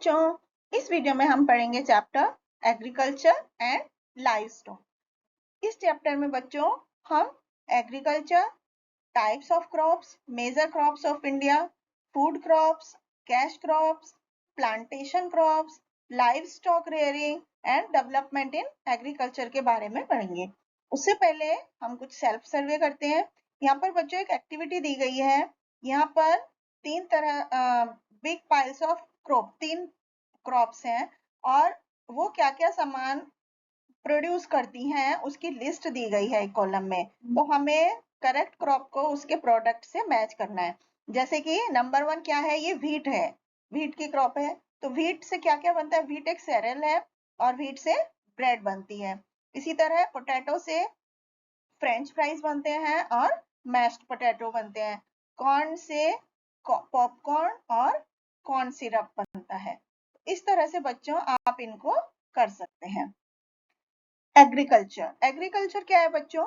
बच्चों, इस वीडियो में हम पढ़ेंगे चैप्टर एग्रीकल्चर एंड लाइवस्टॉक। इस चैप्टर में बच्चों हम agriculture, types of crops, major crops of India, food crops, cash crops, plantation crops, livestock rearing and development in agriculture के बारे में पढ़ेंगे। उससे पहले हम कुछ सेल्फ सर्वे करते हैं। यहाँ पर बच्चों एक एक्टिविटी दी गई है। यहाँ पर तीन तरह बिग पाइल्स ऑफ तीन क्रॉप्स हैं और वो क्या क्या सामान प्रोड्यूस करती हैं उसकी लिस्ट दी गई है एक कॉलम में। तो हमें करेक्ट क्रॉप को उसके प्रोडक्ट से मैच करना है। जैसे कि नंबर 1 क्या है, ये व्हीट है, व्हीट की क्रॉप है। तो व्हीट से क्या क्या बनता है, व्हीट एक सेरेल है और व्हीट से ब्रेड बनती है। इसी तरह पोटैटो से फ्रेंच फ्राइज बनते हैं और मैश्ड पोटैटो बनते हैं। कॉर्न से पॉपकॉर्न और कॉर्न सिरप बनता है। इस तरह से बच्चों आप इनको कर सकते हैं। एग्रीकल्चर क्या है बच्चों,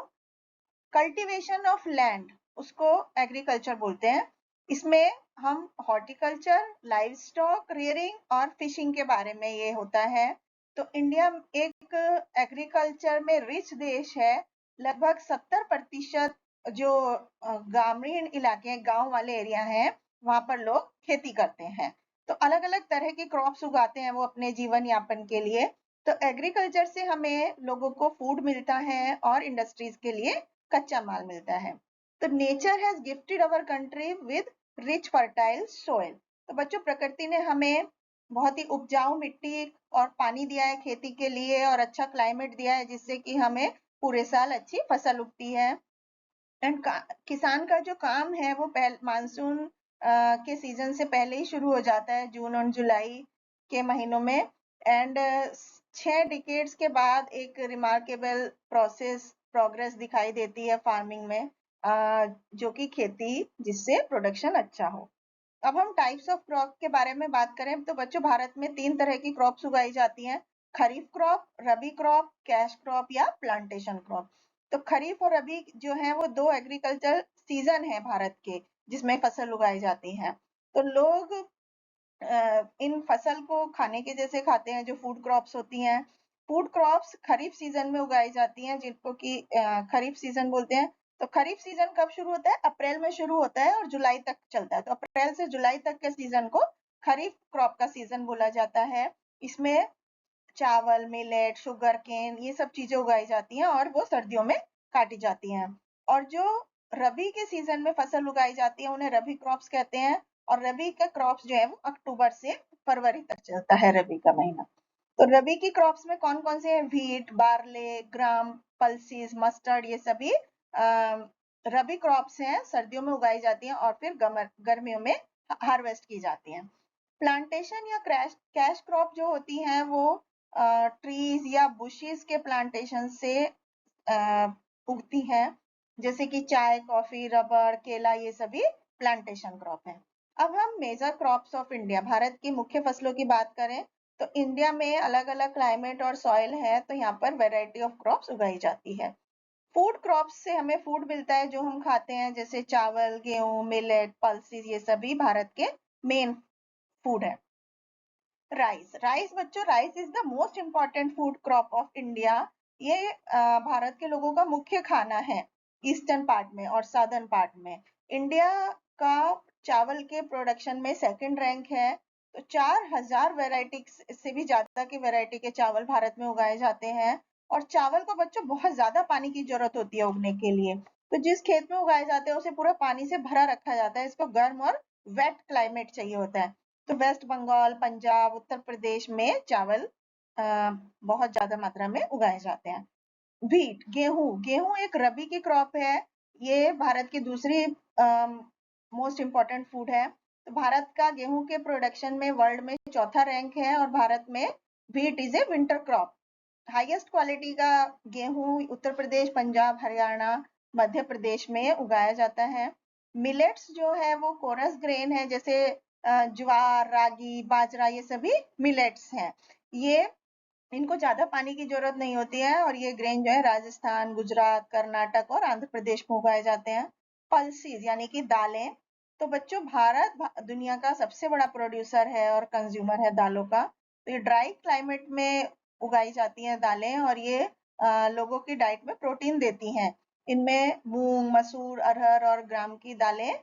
कल्टीवेशन ऑफ लैंड, उसको एग्रीकल्चर बोलते हैं। इसमें हम हॉर्टिकल्चर, लाइव स्टॉक रेयरिंग और फिशिंग के बारे में ये होता है। तो इंडिया एक एग्रीकल्चर में रिच देश है। लगभग 70% जो ग्रामीण इलाके हैं, गांव वाले एरिया हैं, वहां पर लोग खेती करते हैं। तो अलग अलग तरह की क्रॉप्स उगाते हैं वो अपने जीवन यापन के लिए। तो एग्रीकल्चर से हमें लोगों को फूड मिलता है और इंडस्ट्रीज के लिए कच्चा माल मिलता है। तो nature has gifted our country with rich fertile soil. तो बच्चों, प्रकृति ने हमें बहुत ही उपजाऊ मिट्टी और पानी दिया है खेती के लिए और अच्छा क्लाइमेट दिया है, जिससे कि हमें पूरे साल अच्छी फसल उगती है। एंड किसान का जो काम है वो मानसून के सीजन से पहले ही शुरू हो जाता है, जून और जुलाई के महीनों में। एंड 6 डिकेड्स के बाद एक रिमार्केबल प्रोग्रेस दिखाई देती है फार्मिंग में, जो कि खेती जिससे प्रोडक्शन अच्छा हो। अब हम टाइप्स ऑफ क्रॉप के बारे में बात करें तो बच्चों, भारत में 3 तरह की क्रॉप्स उगाई जाती हैं, खरीफ क्रॉप, रबी क्रॉप, कैश क्रॉप या प्लांटेशन क्रॉप। तो खरीफ और रबी जो है वो 2 एग्रीकल्चर सीजन है भारत के, जिसमें फसल उगाई जाती है। तो लोग इन फसल को खाने के जैसे खाते हैं, जो फूड क्रॉप्स होती हैं। फूड क्रॉप्स खरीफ सीजन में उगाई जाती हैं, जिनको कि खरीफ सीजन बोलते हैं। तो खरीफ सीजन कब शुरू होता है, अप्रैल में शुरू होता है और जुलाई तक चलता है। तो अप्रैल से जुलाई तक के सीजन को खरीफ क्रॉप का सीजन बोला जाता है। इसमें चावल, मिलेट, शुगर केन, ये सब चीजें उगाई जाती हैं और वो सर्दियों में काटी जाती हैं। और जो रबी के सीजन में फसल उगाई जाती है उन्हें रबी क्रॉप्स कहते हैं। और रबी का क्रॉप्स जो है वो अक्टूबर से फरवरी तक चलता है, रबी का महीना। तो रबी की क्रॉप्स में कौन कौन से हैं, व्हीट, बार्ले, ग्राम, पल्सीज, मस्टर्ड, ये सभी रबी क्रॉप्स हैं, सर्दियों में उगाई जाती हैं और फिर गर्मियों में हार्वेस्ट की जाती हैं। प्लांटेशन या कैश क्रॉप जो होती हैं वो ट्रीज या बुशेस के प्लांटेशन से उगती हैं, जैसे कि चाय, कॉफी, रबर, केला, ये सभी प्लांटेशन क्रॉप हैं। अब हम मेजर क्रॉप्स ऑफ इंडिया, भारत की मुख्य फसलों की बात करें तो इंडिया में अलग अलग क्लाइमेट और सॉइल है, तो यहाँ पर वैरायटी ऑफ क्रॉप्स उगाई जाती है। फूड क्रॉप्स से हमें फूड मिलता है जो हम खाते हैं, जैसे चावल, गेहूं, मिलेट, पल्सेस, ये सभी भारत के मेन फूड है। राइस बच्चों, rice is the most important food crop of India. ये भारत के लोगों का मुख्य खाना है ईस्टर्न पार्ट में और साउदर्न पार्ट में। इंडिया का चावल के प्रोडक्शन में सेकंड रैंक है। तो 4000 वैरायटी से भी ज्यादा की वैरायटी के चावल भारत में उगाए जाते हैं। और चावल को बच्चों बहुत ज्यादा पानी की जरूरत होती है उगने के लिए। तो जिस खेत में उगाए जाते हैं उसे पूरा पानी से भरा रखा जाता है। इसको गर्म और वेट क्लाइमेट चाहिए होता है। तो वेस्ट बंगाल, पंजाब, उत्तर प्रदेश में चावल बहुत ज्यादा मात्रा में उगाए जाते हैं। व्हीट, गेहूं एक रबी की क्रॉप है। ये भारत की दूसरी मोस्ट इम्पोर्टेंट फूड है। तो भारत का गेहूं के प्रोडक्शन में वर्ल्ड में चौथा रैंक है और भारत में wheat is a winter crop. Highest quality का गेहूं उत्तर प्रदेश, पंजाब, हरियाणा, मध्य प्रदेश में उगाया जाता है। मिलेट्स जो है वो कोरस ग्रेन है, जैसे ज्वार, रागी, बाजरा, ये सभी मिलेट्स हैं। ये इनको ज्यादा पानी की जरूरत नहीं होती है और ये ग्रेन जो है राजस्थान, गुजरात, कर्नाटक और आंध्र प्रदेश में उगाए जाते हैं। पल्सीज यानी कि दालें, तो बच्चों भारत दुनिया का सबसे बड़ा प्रोड्यूसर है और कंज्यूमर है दालों का। तो ये ड्राई क्लाइमेट में उगाई जाती हैं दालें और ये लोगों की डाइट में प्रोटीन देती हैं। इनमें मूंग, मसूर, अरहर और ग्राम की दालें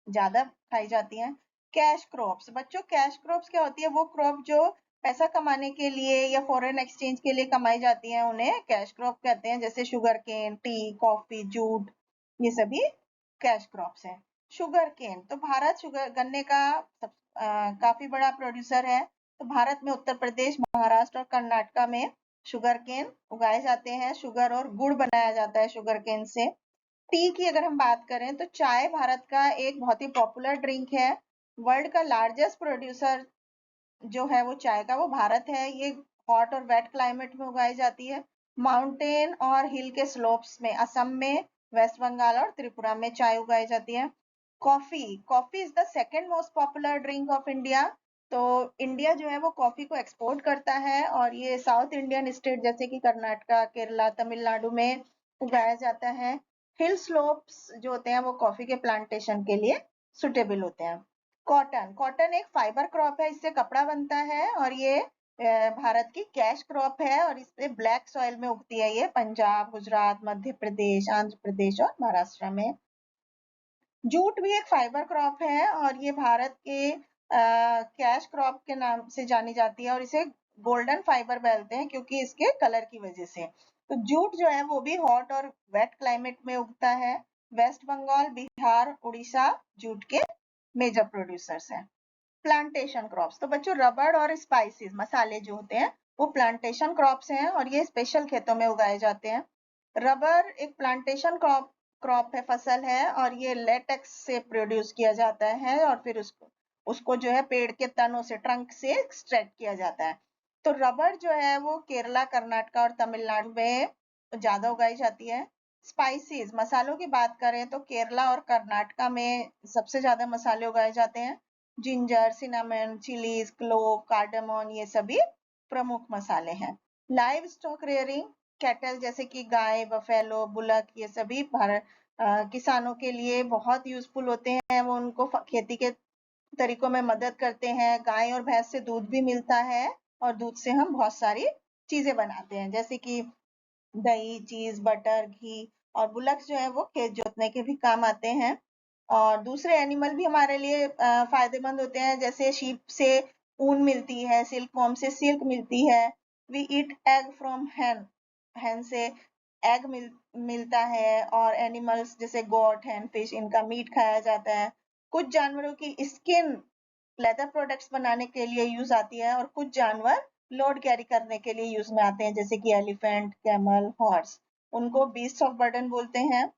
ज्यादा खाई जाती हैं। कैश क्रॉप्स बच्चों, कैश क्रॉप्स क्या होती है? वो क्रॉप जो पैसा कमाने के लिए या फॉरेन एक्सचेंज के लिए कमाई जाती हैं, उन्हें कैश क्रॉप कहते हैं। जैसे sugarcane, tea, coffee, jute, ये सभी कैश क्रॉप्स हैं। शुगर केन, तो भारत शुगर गन्ने का काफी बड़ा प्रोड्यूसर है। तो भारत में उत्तर प्रदेश, महाराष्ट्र और कर्नाटका में शुगर केन उगाए जाते हैं। शुगर और गुड़ बनाया जाता है शुगर केन से। टी की अगर हम बात करें तो चाय भारत का एक बहुत ही पॉपुलर ड्रिंक है। वर्ल्ड का लार्जेस्ट प्रोड्यूसर जो है वो चाय का, वो भारत है। ये हॉट और वेट क्लाइमेट में उगाई जाती है। माउंटेन और हिल के स्लोप्स में, असम में, वेस्ट बंगाल और त्रिपुरा में चाय उगाई जाती है। Coffee, coffee is the second most popular drink of India. तो इंडिया जो है वो कॉफी को एक्सपोर्ट करता है और ये साउथ इंडियन स्टेट जैसे कि कर्नाटका, केरला, तमिलनाडु में उगाया जाता है। हिल स्लोप्स जो होते हैं वो कॉफी के प्लांटेशन के लिए सुटेबल होते हैं। कॉटन, कॉटन एक फाइबर क्रॉप है, इससे कपड़ा बनता है और ये भारत की कैश क्रॉप है और इससे ब्लैक सॉइल में उगती है। ये पंजाब, गुजरात, मध्य प्रदेश, आंध्र प्रदेश और महाराष्ट्र में। जूट भी एक फाइबर क्रॉप है और ये भारत के कैश क्रॉप के नाम से जानी जाती है और इसे गोल्डन फाइबर बोलते हैं क्योंकि इसके कलर की वजह से। तो जूट जो है वो भी हॉट और वेट क्लाइमेट में उगता है। वेस्ट बंगाल, बिहार, उड़ीसा जूट के मेजर प्रोड्यूसर्स हैं। प्लांटेशन क्रॉप्स, तो बच्चों रबड़ और स्पाइसेस, मसाले जो होते हैं वो प्लांटेशन क्रॉप्स हैं और ये स्पेशल खेतों में उगाए जाते हैं। रबर एक प्लांटेशन क्रॉप क्रॉप है, फसल है और ये लेटेक्स से प्रोड्यूस किया जाता है और फिर उसको उसको जो है पेड़ के तनों से, ट्रंक से एक्सट्रैक्ट किया जाता है। तो रबर जो है वो केरला, कर्नाटका और तमिलनाडु में ज्यादा उगाई जाती है। स्पाइसेस, मसालों की बात करें तो केरला और कर्नाटका में सबसे ज्यादा मसाले उगाए जाते हैं। जिंजर, सिनामन, चिलीज, क्लोव, कार्डामन, ये सभी प्रमुख मसाले हैं। लाइव स्टॉक रेयरिंग, कैटल जैसे कि गाय, बफेलो, बुलक, ये सभी भारत किसानों के लिए बहुत यूजफुल होते हैं। वो उनको खेती के तरीकों में मदद करते हैं। गाय और भैंस से दूध भी मिलता है और दूध से हम बहुत सारी चीजें बनाते हैं जैसे कि दही, चीज, बटर, घी। और बुलक्स जो है वो खेत जोतने के भी काम आते हैं। और दूसरे एनिमल भी हमारे लिए फायदेमंद होते हैं, जैसे शीप से ऊन मिलती है, सिल्क वॉर्म से सिल्क मिलती है। We eat egg from hen, hen से एग मिलता है। और एनिमल्स जैसे गोट, hen, फिश, इनका मीट खाया जाता है। कुछ जानवरों की स्किन लेदर प्रोडक्ट्स बनाने के लिए यूज आती है और कुछ जानवर लोड कैरी करने के लिए यूज में आते हैं जैसे कि एलिफेंट, कैमल, हॉर्स, उनको बीस्ट ऑफ बर्डन बोलते हैं।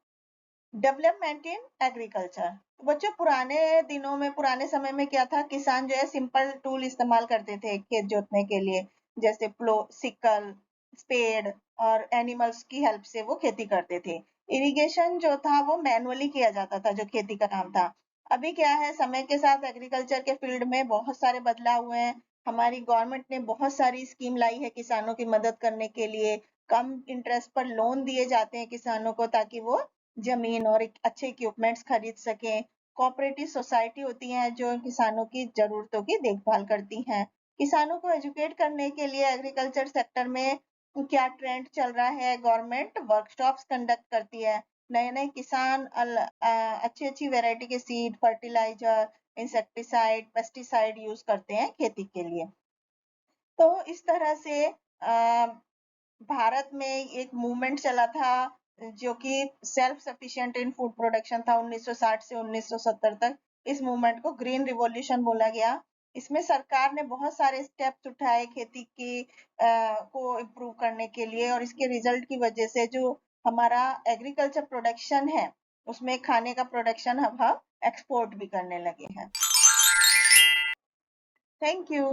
डेवलपमेंट इन एग्रीकल्चर, बच्चों पुराने दिनों में, पुराने समय में क्या था, किसान जो है सिंपल टूल इस्तेमाल करते थे खेत जोतने के लिए, जैसे प्लो, सिकल, स्पेड और एनिमल्स की हेल्प से वो खेती करते थे। इरिगेशन जो था वो मैनुअली किया जाता था, जो खेती का काम था। अभी क्या है, समय के साथ एग्रीकल्चर के फील्ड में बहुत सारे बदलाव हुए हैं। हमारी गवर्नमेंट ने बहुत सारी स्कीम लाई है किसानों की मदद करने के लिए। कम इंटरेस्ट पर लोन दिए जाते हैं किसानों को ताकि वो जमीन और एक अच्छे इक्विपमेंट्स खरीद सकें। कोऑपरेटिव सोसाइटी होती हैं जो किसानों की जरूरतों की देखभाल करती हैं। किसानों को एजुकेट करने के लिए एग्रीकल्चर सेक्टर में क्या ट्रेंड चल रहा है, गवर्नमेंट वर्कशॉप्स कंडक्ट करती है। नए नए किसान अच्छी अच्छी वैरायटी के seed, fertiliser, insecticide, pesticide use करते हैं खेती के लिए। तो इस तरह से भारत में एक मूवमेंट चला था जो कि सेल्फ सफिशिएंट इन फूड प्रोडक्शन था 1960 से 1970 तक। इस मूवमेंट को ग्रीन रिवॉल्यूशन बोला गया। इसमें सरकार ने बहुत सारे स्टेप्स उठाए खेती की को इम्प्रूव करने के लिए और इसके रिजल्ट की वजह से जो हमारा एग्रीकल्चर प्रोडक्शन है उसमें खाने का प्रोडक्शन अब हम एक्सपोर्ट भी करने लगे हैं। Thank you.